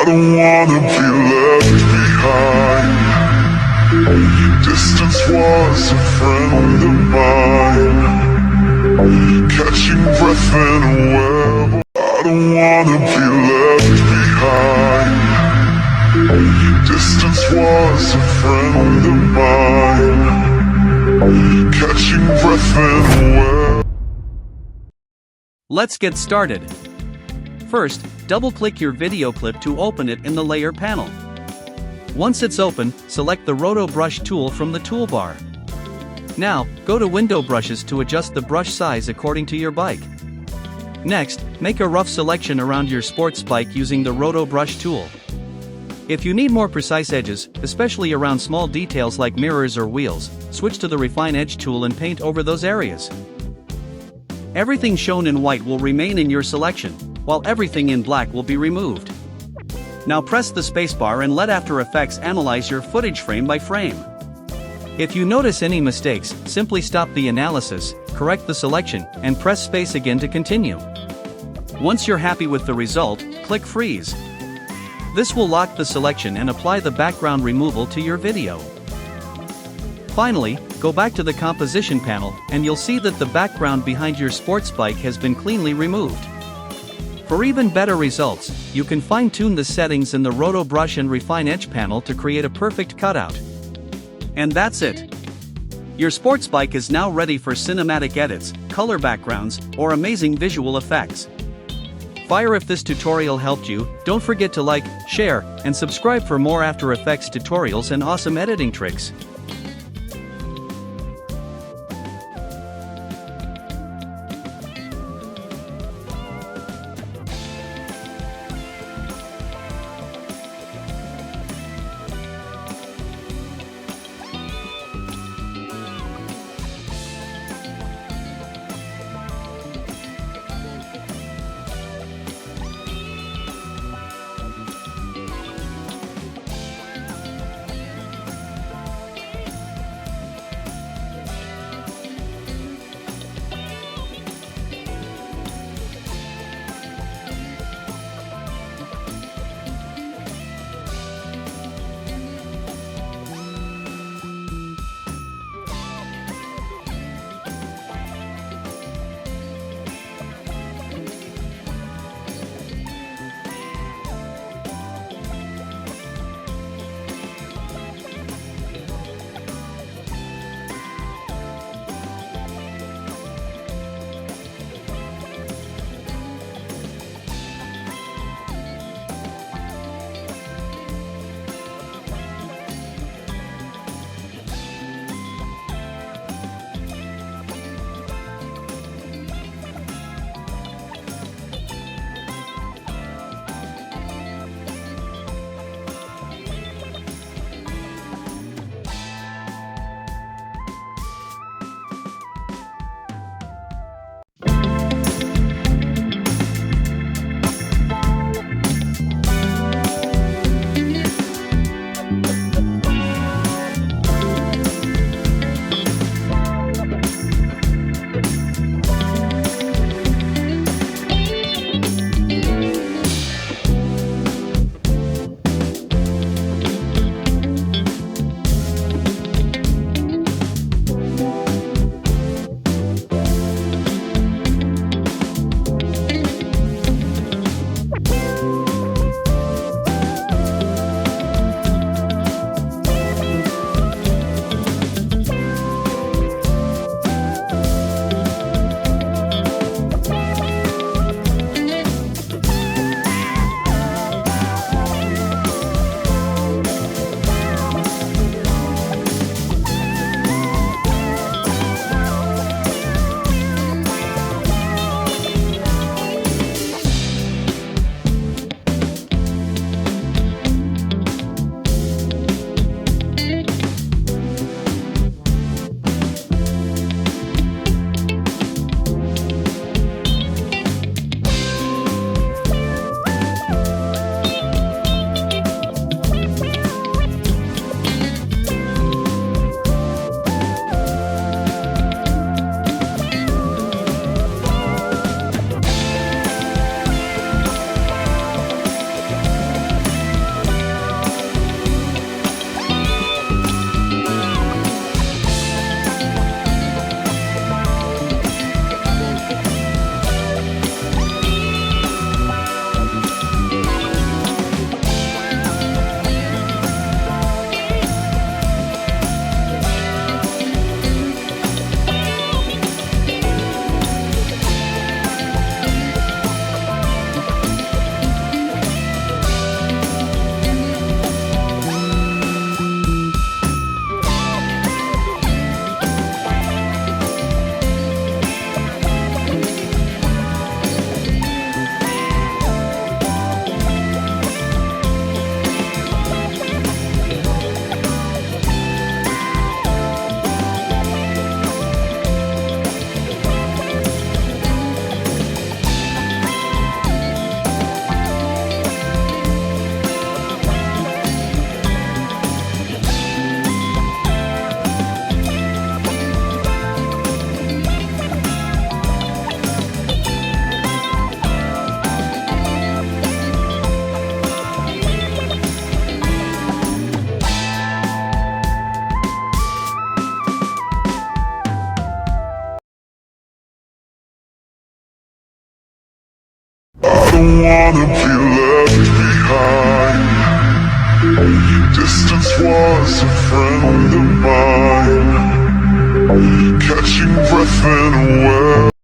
don't wanna be left behind. Distance was a friend of mine, catching breath in a web. I don't wanna be left behind. Distance was a friend of mine, catching breath in a web. Let's get started. First, double-click your video clip to open it in the Layer panel. Once it's open, select the Roto Brush Tool from the toolbar. Now, go to Window Brushes to adjust the brush size according to your bike. Next, make a rough selection around your sports bike using the Roto Brush Tool. If you need more precise edges, especially around small details like mirrors or wheels, switch to the Refine Edge tool and paint over those areas. Everything shown in white will remain in your selection, while everything in black will be removed. Now press the spacebar and let After Effects analyze your footage frame by frame. If you notice any mistakes, simply stop the analysis, correct the selection, and press space again to continue. Once you're happy with the result, click Freeze. This will lock the selection and apply the background removal to your video. Finally, go back to the Composition panel, and you'll see that the background behind your sports bike has been cleanly removed. For even better results, you can fine-tune the settings in the Roto Brush and Refine Edge panel to create a perfect cutout. And that's it. Your sports bike is now ready for cinematic edits, color backgrounds, or amazing visual effects. If this tutorial helped you, don't forget to like, share, and subscribe for more After Effects tutorials and awesome editing tricks. don't wanna be left behind. Distance was a friend of mine, catching breath in a web.